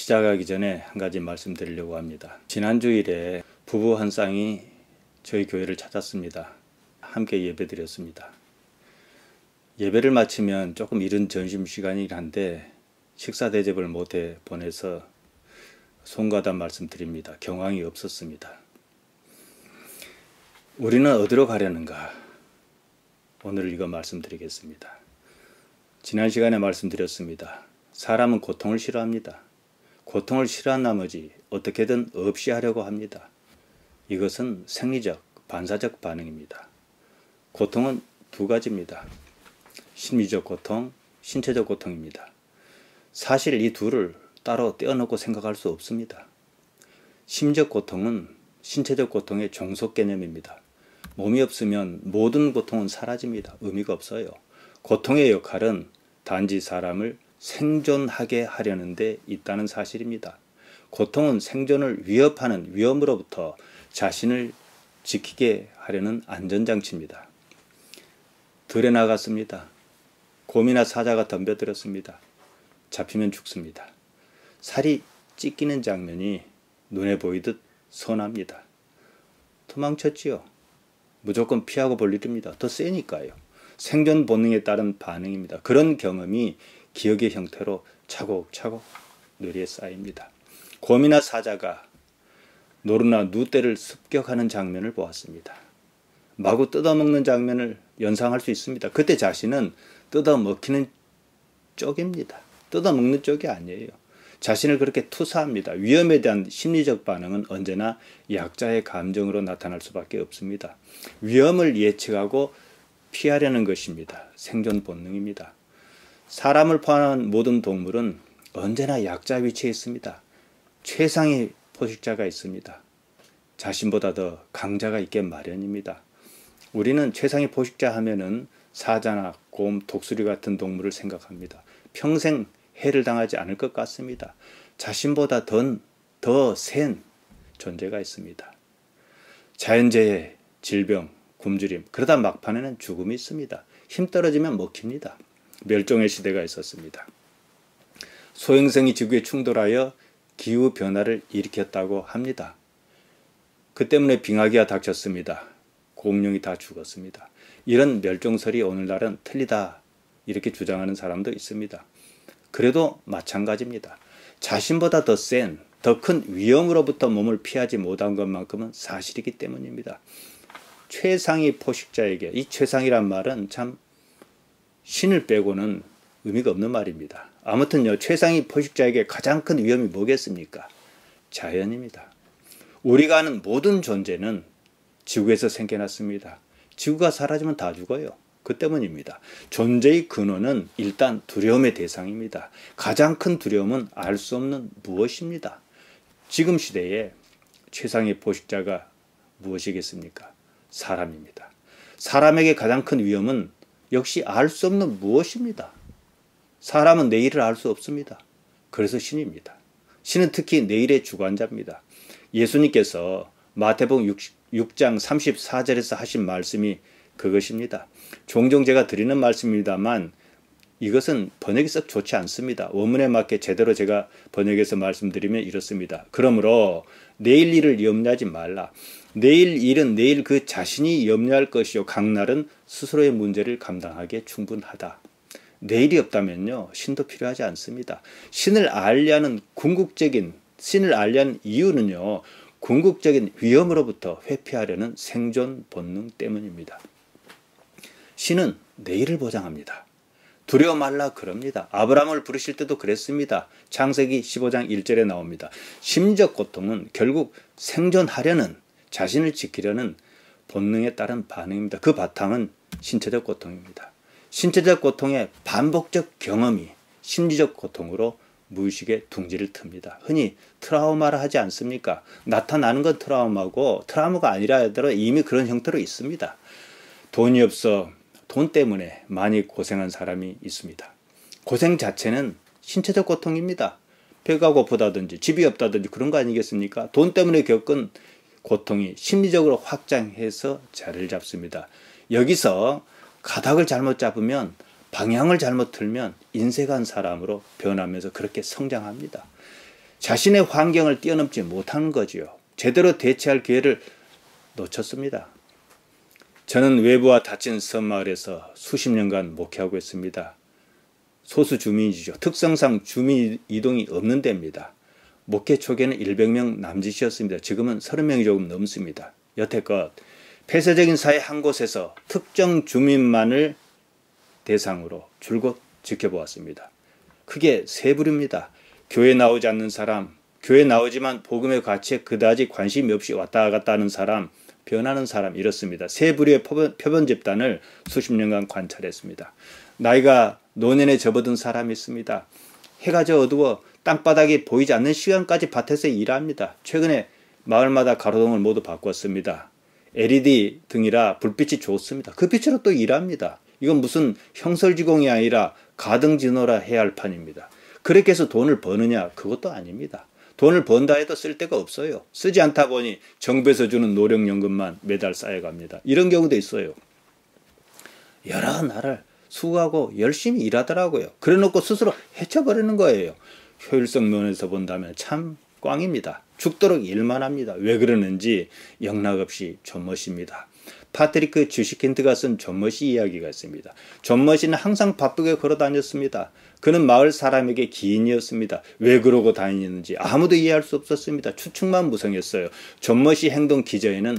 시작하기 전에 한 가지 말씀드리려고 합니다. 지난 주일에 부부 한 쌍이 저희 교회를 찾았습니다. 함께 예배드렸습니다. 예배를 마치면 조금 이른 점심시간이긴 한데 식사 대접을 못해 보내서 송가단 말씀드립니다. 경황이 없었습니다. 우리는 어디로 가려는가? 오늘 이거 말씀드리겠습니다. 지난 시간에 말씀드렸습니다. 사람은 고통을 싫어합니다. 고통을 싫어한 나머지 어떻게든 없이 하려고 합니다. 이것은 생리적, 반사적 반응입니다. 고통은 두 가지입니다. 심리적 고통, 신체적 고통입니다. 사실 이 둘을 따로 떼어놓고 생각할 수 없습니다. 심적 고통은 신체적 고통의 종속 개념입니다. 몸이 없으면 모든 고통은 사라집니다. 의미가 없어요. 고통의 역할은 단지 사람을 생존하게 하려는 데 있다는 사실입니다. 고통은 생존을 위협하는 위험으로부터 자신을 지키게 하려는 안전장치입니다. 들에 나갔습니다. 곰이나 사자가 덤벼들었습니다. 잡히면 죽습니다. 살이 찢기는 장면이 눈에 보이듯 선합니다. 도망쳤지요. 무조건 피하고 볼 일입니다. 더 세니까요. 생존 본능에 따른 반응입니다. 그런 경험이 기억의 형태로 차곡차곡 뇌리에 쌓입니다. 곰이나 사자가 노루나 누떼를 습격하는 장면을 보았습니다. 마구 뜯어먹는 장면을 연상할 수 있습니다. 그때 자신은 뜯어먹히는 쪽입니다. 뜯어먹는 쪽이 아니에요. 자신을 그렇게 투사합니다. 위험에 대한 심리적 반응은 언제나 약자의 감정으로 나타날 수밖에 없습니다. 위험을 예측하고 피하려는 것입니다. 생존 본능입니다. 사람을 포함한 모든 동물은 언제나 약자 위치에 있습니다. 최상의 포식자가 있습니다. 자신보다 더 강자가 있게 마련입니다. 우리는 최상의 포식자 하면은 사자나 곰, 독수리 같은 동물을 생각합니다. 평생 해를 당하지 않을 것 같습니다. 자신보다 더 센 존재가 있습니다. 자연재해, 질병, 굶주림, 그러다 막판에는 죽음이 있습니다. 힘 떨어지면 먹힙니다. 멸종의 시대가 있었습니다. 소행성이 지구에 충돌하여 기후변화를 일으켰다고 합니다. 그 때문에 빙하기가 닥쳤습니다. 공룡이 다 죽었습니다. 이런 멸종설이 오늘날은 틀리다 이렇게 주장하는 사람도 있습니다. 그래도 마찬가지입니다. 자신보다 더 센, 더 큰 위험으로부터 몸을 피하지 못한 것만큼은 사실이기 때문입니다. 최상위 포식자에게, 이 최상이란 말은 참 신을 빼고는 의미가 없는 말입니다. 아무튼요, 최상위 포식자에게 가장 큰 위험이 뭐겠습니까? 자연입니다. 우리가 아는 모든 존재는 지구에서 생겨났습니다. 지구가 사라지면 다 죽어요. 그 때문입니다. 존재의 근원은 일단 두려움의 대상입니다. 가장 큰 두려움은 알 수 없는 무엇입니다. 지금 시대에 최상의 포식자가 무엇이겠습니까? 사람입니다. 사람에게 가장 큰 위험은 역시 알 수 없는 무엇입니다. 사람은 내일을 알 수 없습니다. 그래서 신입니다. 신은 특히 내일의 주관자입니다. 예수님께서 마태복음 6장 34절에서 하신 말씀이 그것입니다. 종종 제가 드리는 말씀입니다만 이것은 번역이 썩 좋지 않습니다. 원문에 맞게 제대로 제가 번역해서 말씀드리면 이렇습니다. 그러므로 내일 일을 염려하지 말라. 내일 일은 내일 그 자신이 염려할 것이요 각 날은 스스로의 문제를 감당하기에 충분하다. 내일이 없다면요 신도 필요하지 않습니다. 신을 알려는 신을 알려는 이유는요 궁극적인 위험으로부터 회피하려는 생존 본능 때문입니다. 신은 내일을 보장합니다. 두려워 말라 그럽니다. 아브라함을 부르실 때도 그랬습니다. 창세기 15장 1절에 나옵니다. 심적 고통은 결국 생존하려는, 자신을 지키려는 본능에 따른 반응입니다. 그 바탕은 신체적 고통입니다. 신체적 고통의 반복적 경험이 심리적 고통으로 무의식의 둥지를 틉니다. 흔히 트라우마라 하지 않습니까? 나타나는 건 트라우마고 트라우마가 아니라 하더라도 이미 그런 형태로 있습니다. 돈이 없어 돈 때문에 많이 고생한 사람이 있습니다. 고생 자체는 신체적 고통입니다. 배가 고프다든지 집이 없다든지 그런 거 아니겠습니까? 돈 때문에 겪은 고통이 심리적으로 확장해서 자리를 잡습니다. 여기서 가닥을 잘못 잡으면, 방향을 잘못 틀면 인색한 사람으로 변하면서 그렇게 성장합니다. 자신의 환경을 뛰어넘지 못하는 거지요. 제대로 대처할 기회를 놓쳤습니다. 저는 외부와 닫힌 섬마을에서 수십 년간 목회하고 있습니다. 소수 주민이죠. 특성상 주민 이동이 없는 데입니다. 목회 초기에는 100명 남짓이었습니다. 지금은 30명이 조금 넘습니다. 여태껏 폐쇄적인 사회 한 곳에서 특정 주민만을 대상으로 줄곧 지켜보았습니다. 크게 세 부류입니다. 교회 나오지 않는 사람, 교회 나오지만 복음의 가치에 그다지 관심이 없이 왔다 갔다 하는 사람, 변하는 사람, 이렇습니다. 세 부류의 표본 집단을 수십 년간 관찰했습니다. 나이가 노년에 접어든 사람이 있습니다. 해가 저 어두워 땅바닥이 보이지 않는 시간까지 밭에서 일합니다. 최근에 마을마다 가로등을 모두 바꿨습니다. LED 등이라 불빛이 좋습니다. 그 빛으로 또 일합니다. 이건 무슨 형설지공이 아니라 가등진호라 해야 할 판입니다. 그렇게 해서 돈을 버느냐? 그것도 아닙니다. 돈을 번다 해도 쓸 데가 없어요. 쓰지 않다 보니 정부에서 주는 노령연금만 매달 쌓여갑니다. 이런 경우도 있어요. 여러 날을 수고하고 열심히 일하더라고요. 그래놓고 스스로 해쳐버리는 거예요. 효율성 면에서 본다면 참 꽝입니다. 죽도록 일만 합니다. 왜 그러는지 영락없이 존머시입니다. 파트리크 주시킨트가 쓴 존머시 이야기가 있습니다. 존머시는 항상 바쁘게 걸어 다녔습니다. 그는 마을 사람에게 기인이었습니다. 왜 그러고 다니는지 아무도 이해할 수 없었습니다. 추측만 무성했어요. 존머시 행동 기저에는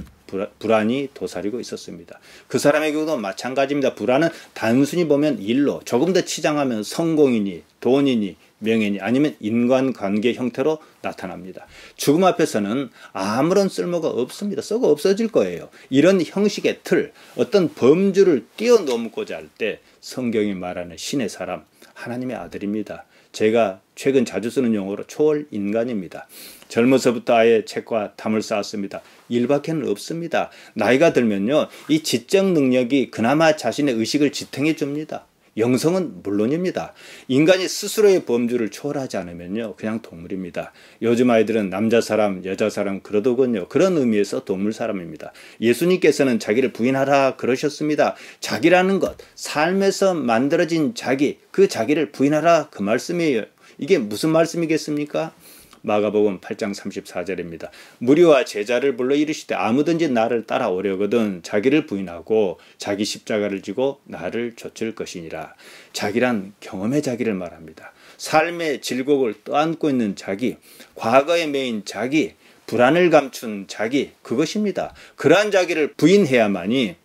불안이 도사리고 있었습니다. 그 사람의 경우도 마찬가지입니다. 불안은 단순히 보면 일로, 조금 더 치장하면 성공이니 돈이니 명예니 아니면 인간관계 형태로 나타납니다. 죽음 앞에서는 아무런 쓸모가 없습니다. 썩어 없어질 거예요. 이런 형식의 틀, 어떤 범주를 뛰어넘고자 할 때 성경이 말하는 신의 사람, 하나님의 아들입니다. 제가 최근 자주 쓰는 용어로 초월인간입니다. 젊어서부터 아예 책과 탐을 쌓았습니다. 일밖에는 없습니다. 나이가 들면요, 이 지적 능력이 그나마 자신의 의식을 지탱해 줍니다. 영성은 물론입니다. 인간이 스스로의 범주를 초월하지 않으면요, 그냥 동물입니다. 요즘 아이들은 남자 사람, 여자 사람 그러더군요. 그런 의미에서 동물 사람입니다. 예수님께서는 자기를 부인하라 그러셨습니다. 자기라는 것, 삶에서 만들어진 자기, 그 자기를 부인하라 그 말씀이에요. 이게 무슨 말씀이겠습니까? 마가복음 8장 34절입니다. 무리와 제자를 불러 이르시되 아무든지 나를 따라오려거든 자기를 부인하고 자기 십자가를 지고 나를 좇을 것이니라. 자기란 경험의 자기를 말합니다. 삶의 질곡을 떠안고 있는 자기, 과거에 매인 자기, 불안을 감춘 자기, 그것입니다. 그러한 자기를 부인해야만이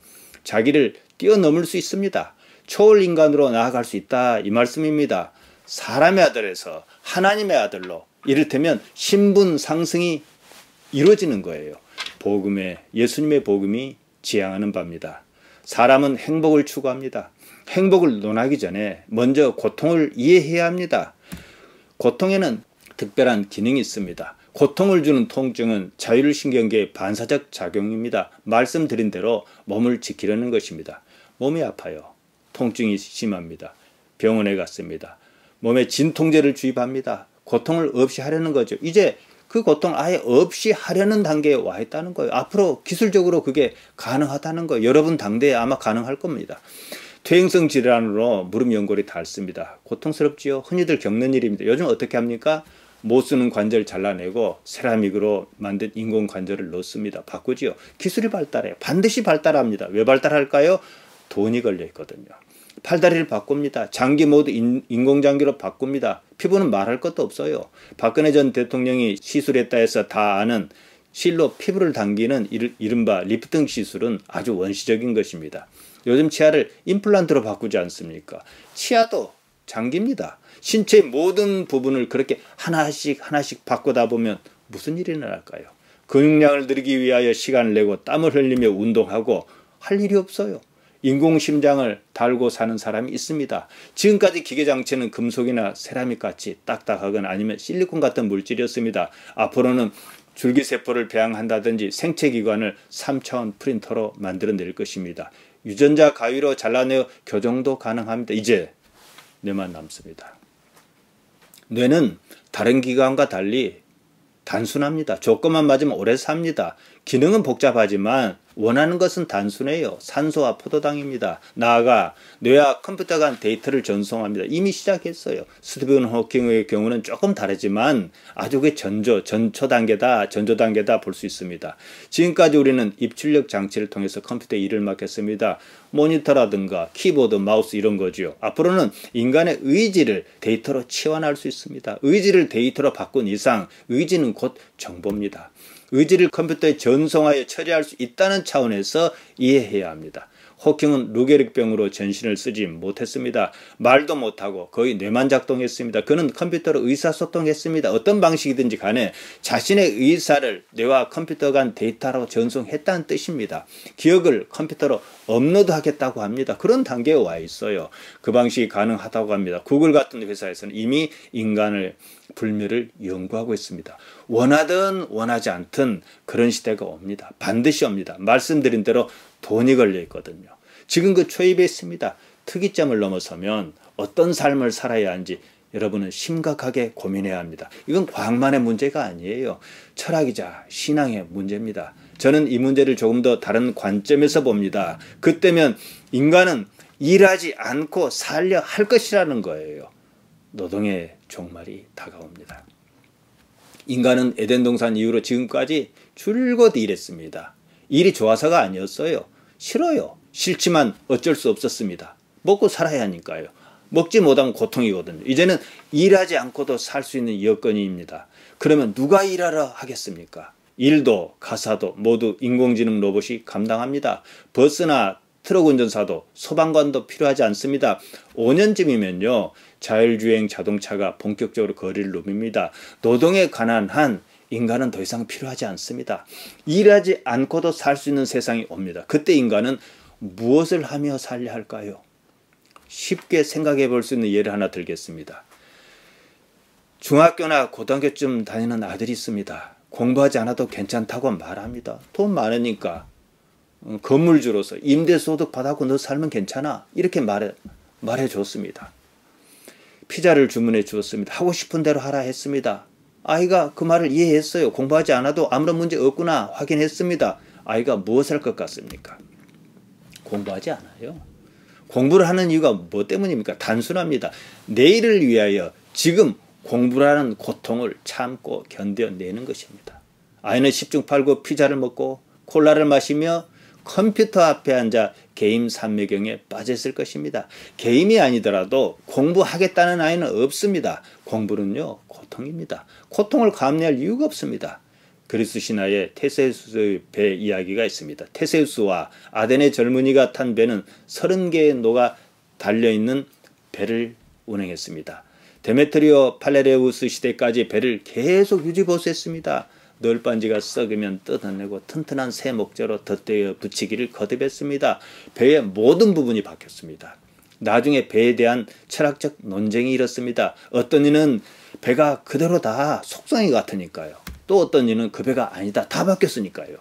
자기를 뛰어넘을 수 있습니다. 초월인간으로 나아갈 수 있다, 이 말씀입니다. 사람의 아들에서 하나님의 아들로, 이를테면 신분 상승이 이루어지는 거예요. 예수님의 복음이 지향하는 바입니다. 사람은 행복을 추구합니다. 행복을 논하기 전에 먼저 고통을 이해해야 합니다. 고통에는 특별한 기능이 있습니다. 고통을 주는 통증은 자율신경계의 반사적 작용입니다. 말씀드린 대로 몸을 지키려는 것입니다. 몸이 아파요. 통증이 심합니다. 병원에 갔습니다. 몸에 진통제를 주입합니다. 고통을 없이 하려는 거죠. 이제 그 고통을 아예 없이 하려는 단계에 와 있다는 거예요. 앞으로 기술적으로 그게 가능하다는 거예요. 여러분 당대에 아마 가능할 겁니다. 퇴행성 질환으로 무릎 연골이 닳습니다. 고통스럽지요. 흔히들 겪는 일입니다. 요즘 어떻게 합니까? 못 쓰는 관절 잘라내고 세라믹으로 만든 인공 관절을 넣습니다. 바꾸지요. 기술이 발달해요. 반드시 발달합니다. 왜 발달할까요? 돈이 걸려 있거든요. 팔다리를 바꿉니다. 장기 모두 인공장기로 바꿉니다. 피부는 말할 것도 없어요. 박근혜 전 대통령이 시술했다 해서 다 아는 실로 피부를 당기는 이른바 리프팅 시술은 아주 원시적인 것입니다. 요즘 치아를 임플란트로 바꾸지 않습니까? 치아도 장기입니다. 신체의 모든 부분을 그렇게 하나씩 바꾸다 보면 무슨 일이 일어날까요? 근육량을 늘리기 위하여 시간을 내고 땀을 흘리며 운동하고 할 일이 없어요. 인공심장을 달고 사는 사람이 있습니다. 지금까지 기계장치는 금속이나 세라믹 같이 딱딱하거나 아니면 실리콘 같은 물질이었습니다. 앞으로는 줄기세포를 배양한다든지 생체기관을 3차원 프린터로 만들어낼 것입니다. 유전자 가위로 잘라내어 교정도 가능합니다. 이제 뇌만 남습니다. 뇌는 다른 기관과 달리 단순합니다. 조건만 맞으면 오래 삽니다. 기능은 복잡하지만 원하는 것은 단순해요. 산소와 포도당입니다. 나아가 뇌와 컴퓨터 간 데이터를 전송합니다. 이미 시작했어요. 스티븐 호킹의 경우는 조금 다르지만 아주 그 전초 단계다 볼 수 있습니다. 지금까지 우리는 입출력 장치를 통해서 컴퓨터에 일을 맡겼습니다. 모니터라든가 키보드, 마우스 이런 거죠. 앞으로는 인간의 의지를 데이터로 치환할 수 있습니다. 의지를 데이터로 바꾼 이상 의지는 곧 정보입니다. 의지를 컴퓨터에 전송하여 처리할 수 있다는 차원에서 이해해야 합니다. 호킹은 루게릭병으로 전신을 쓰지 못했습니다. 말도 못하고 거의 뇌만 작동했습니다. 그는 컴퓨터로 의사소통했습니다. 어떤 방식이든지 간에 자신의 의사를 뇌와 컴퓨터 간 데이터로 전송했다는 뜻입니다. 기억을 컴퓨터로 업로드하겠다고 합니다. 그런 단계에 와 있어요. 그 방식이 가능하다고 합니다. 구글 같은 회사에서는 이미 인간을 불멸을 연구하고 있습니다. 원하든 원하지 않든 그런 시대가 옵니다. 반드시 옵니다. 말씀드린 대로 돈이 걸려 있거든요. 지금 그 초입에 있습니다. 특이점을 넘어서면 어떤 삶을 살아야 하는지 여러분은 심각하게 고민해야 합니다. 이건 과학만의 문제가 아니에요. 철학이자 신앙의 문제입니다. 저는 이 문제를 조금 더 다른 관점에서 봅니다. 그때면 인간은 일하지 않고 살려 할 것이라는 거예요. 노동의 종말이 다가옵니다. 인간은 에덴 동산 이후로 지금까지 줄곧 일했습니다. 일이 좋아서가 아니었어요. 싫어요. 싫지만 어쩔 수 없었습니다. 먹고 살아야 하니까요. 먹지 못하면 고통이거든요. 이제는 일하지 않고도 살 수 있는 여건입니다. 그러면 누가 일하러 하겠습니까? 일도 가사도 모두 인공지능 로봇이 감당합니다. 버스나 트럭 운전사도 소방관도 필요하지 않습니다. 5년쯤이면요. 자율주행 자동차가 본격적으로 거리를 누빕니다. 노동에 관한 한 인간은 더 이상 필요하지 않습니다. 일하지 않고도 살 수 있는 세상이 옵니다. 그때 인간은 무엇을 하며 살려 할까요? 쉽게 생각해 볼 수 있는 예를 하나 들겠습니다. 중학교나 고등학교쯤 다니는 아들이 있습니다. 공부하지 않아도 괜찮다고 말합니다. 돈 많으니까 건물주로서 임대소득 받아고 너 살면 괜찮아 이렇게 말해 줬습니다. 피자를 주문해 주었습니다. 하고 싶은 대로 하라 했습니다. 아이가 그 말을 이해했어요. 공부하지 않아도 아무런 문제 없구나 확인했습니다. 아이가 무엇을 할 것 같습니까? 공부하지 않아요. 공부를 하는 이유가 뭐 때문입니까? 단순합니다. 내일을 위하여 지금 공부라는 고통을 참고 견뎌내는 것입니다. 아이는 10중 8구 피자를 먹고 콜라를 마시며 컴퓨터 앞에 앉아 게임 삼매경에 빠졌을 것입니다. 게임이 아니더라도 공부하겠다는 아이는 없습니다. 공부는요 고통입니다. 고통을 감내할 이유가 없습니다. 그리스 신화에 테세우스의 배 이야기가 있습니다. 테세우스와 아덴의 젊은이가 탄 배는 30개의 노가 달려있는 배를 운행했습니다. 데메트리오 팔레레우스 시대까지 배를 계속 유지보수했습니다. 널빤지가 썩으면 뜯어내고 튼튼한 새 목재로 덧대어 붙이기를 거듭했습니다. 배의 모든 부분이 바뀌었습니다. 나중에 배에 대한 철학적 논쟁이 일었습니다. 어떤 이는 배가 그대로다 속성이 같으니까요. 또 어떤 이는 그 배가 아니다 다 바뀌었으니까요.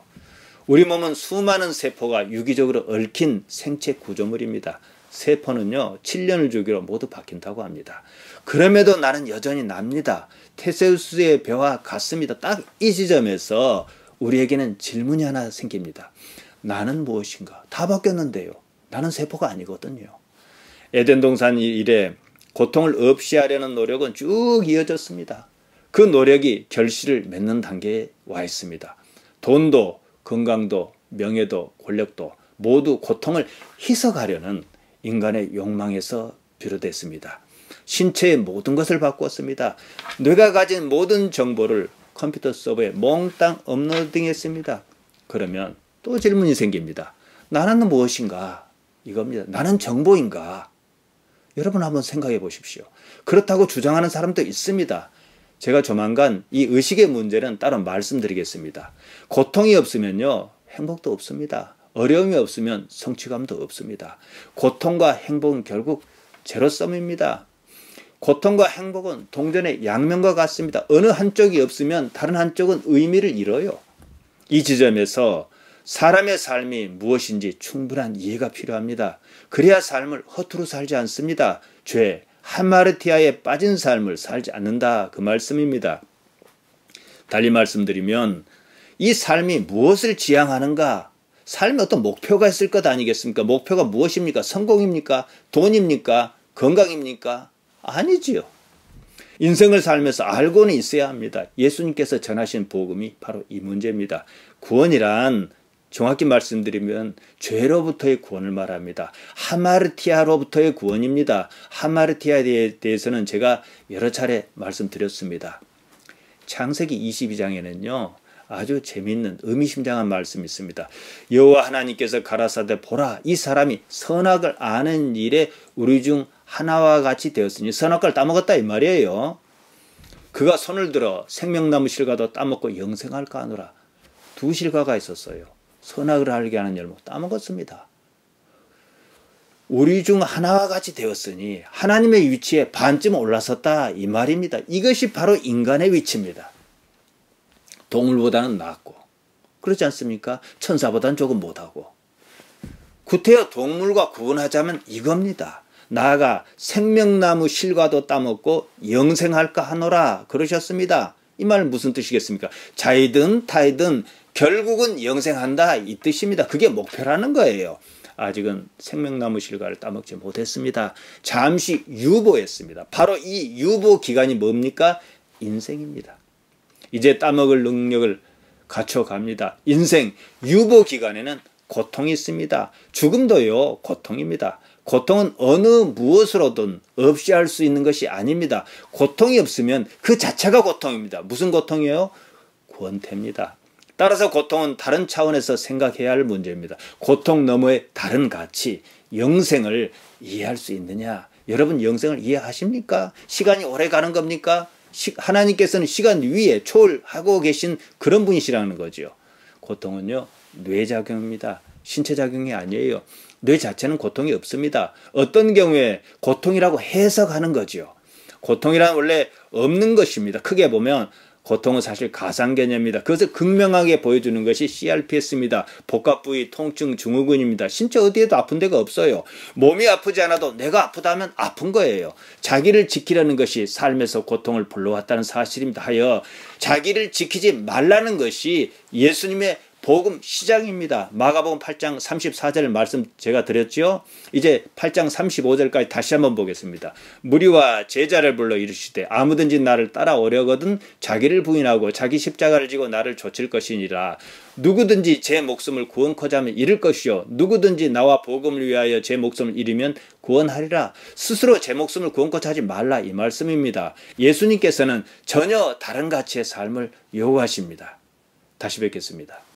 우리 몸은 수많은 세포가 유기적으로 얽힌 생체 구조물입니다. 세포는요 7년을 주기로 모두 바뀐다고 합니다. 그럼에도 나는 여전히 납니다. 테세우스의 배와 같습니다. 딱 이 지점에서 우리에게는 질문이 하나 생깁니다. 나는 무엇인가? 다 바뀌었는데요. 나는 세포가 아니거든요. 에덴 동산 이래 고통을 없이 하려는 노력은 쭉 이어졌습니다. 그 노력이 결실을 맺는 단계에 와 있습니다. 돈도 건강도 명예도 권력도 모두 고통을 희석하려는 인간의 욕망에서 비롯됐습니다. 신체의 모든 것을 바꾸었습니다. 뇌가 가진 모든 정보를 컴퓨터 서버에 몽땅 업로딩했습니다. 그러면 또 질문이 생깁니다. 나는 무엇인가? 이겁니다. 나는 정보인가? 여러분 한번 생각해 보십시오. 그렇다고 주장하는 사람도 있습니다. 제가 조만간 이 의식의 문제는 따로 말씀드리겠습니다. 고통이 없으면요 행복도 없습니다. 어려움이 없으면 성취감도 없습니다. 고통과 행복은 결국 제로섬입니다. 고통과 행복은 동전의 양면과 같습니다. 어느 한쪽이 없으면 다른 한쪽은 의미를 잃어요. 이 지점에서 사람의 삶이 무엇인지 충분한 이해가 필요합니다. 그래야 삶을 허투루 살지 않습니다. 죄, 하마르티아에 빠진 삶을 살지 않는다 그 말씀입니다. 달리 말씀드리면 이 삶이 무엇을 지향하는가? 삶에 어떤 목표가 있을 것 아니겠습니까? 목표가 무엇입니까? 성공입니까? 돈입니까? 건강입니까? 아니지요. 인생을 살면서 알고는 있어야 합니다. 예수님께서 전하신 복음이 바로 이 문제입니다. 구원이란 정확히 말씀드리면 죄로부터의 구원을 말합니다. 하마르티아로부터의 구원입니다. 하마르티아에 대해서는 제가 여러 차례 말씀드렸습니다. 창세기 22장에는요. 아주 재미있는 의미심장한 말씀이 있습니다. 여호와 하나님께서 가라사대 보라 이 사람이 선악을 아는 일에 우리 중 하나와 같이 되었으니 선악과를 따먹었다 이 말이에요. 그가 손을 들어 생명나무 실과도 따먹고 영생할까 하노라. 두 실과가 있었어요. 선악을 알게 하는 열목 따먹었습니다. 우리 중 하나와 같이 되었으니 하나님의 위치에 반쯤 올라섰다 이 말입니다. 이것이 바로 인간의 위치입니다. 동물보다는 낫고 그렇지 않습니까? 천사보다는 조금 못하고 구태여 동물과 구분하자면 이겁니다. 나아가 생명나무 실과도 따먹고 영생할까 하노라 그러셨습니다. 이 말은 무슨 뜻이겠습니까? 자이든 타이든 결국은 영생한다 이 뜻입니다. 그게 목표라는 거예요. 아직은 생명나무 실과를 따먹지 못했습니다. 잠시 유보했습니다. 바로 이 유보 기간이 뭡니까? 인생입니다. 이제 따먹을 능력을 갖춰갑니다. 인생 유보 기간에는 고통이 있습니다. 죽음도요 고통입니다. 고통은 어느 무엇으로든 없이 할 수 있는 것이 아닙니다. 고통이 없으면 그 자체가 고통입니다. 무슨 고통이에요? 권태입니다. 따라서 고통은 다른 차원에서 생각해야 할 문제입니다. 고통 너머의 다른 가치, 영생을 이해할 수 있느냐? 여러분 영생을 이해하십니까? 시간이 오래 가는 겁니까? 하나님께서는 시간 위에 초월하고 계신 그런 분이시라는 거죠. 고통은요 뇌작용입니다. 신체작용이 아니에요. 뇌 자체는 고통이 없습니다. 어떤 경우에 고통이라고 해석하는 거죠. 고통이란 원래 없는 것입니다. 크게 보면 고통은 사실 가상개념입니다. 그것을 극명하게 보여주는 것이 CRPS입니다. 복합부위 통증 증후군입니다. 신체 어디에도 아픈 데가 없어요. 몸이 아프지 않아도 내가 아프다면 아픈 거예요. 자기를 지키려는 것이 삶에서 고통을 불러왔다는 사실입니다. 하여 자기를 지키지 말라는 것이 예수님의 복음 시작입니다. 마가복음 8장 34절 말씀 제가 드렸죠. 이제 8장 35절까지 다시 한번 보겠습니다. 무리와 제자를 불러 이르시되 아무든지 나를 따라오려거든 자기를 부인하고 자기 십자가를 지고 나를 좇을 것이니라. 누구든지 제 목숨을 구원코자 하면 잃을 것이요 누구든지 나와 복음을 위하여 제 목숨을 잃으면 구원하리라. 스스로 제 목숨을 구원코자 하지 말라 이 말씀입니다. 예수님께서는 전혀 다른 가치의 삶을 요구하십니다. 다시 뵙겠습니다.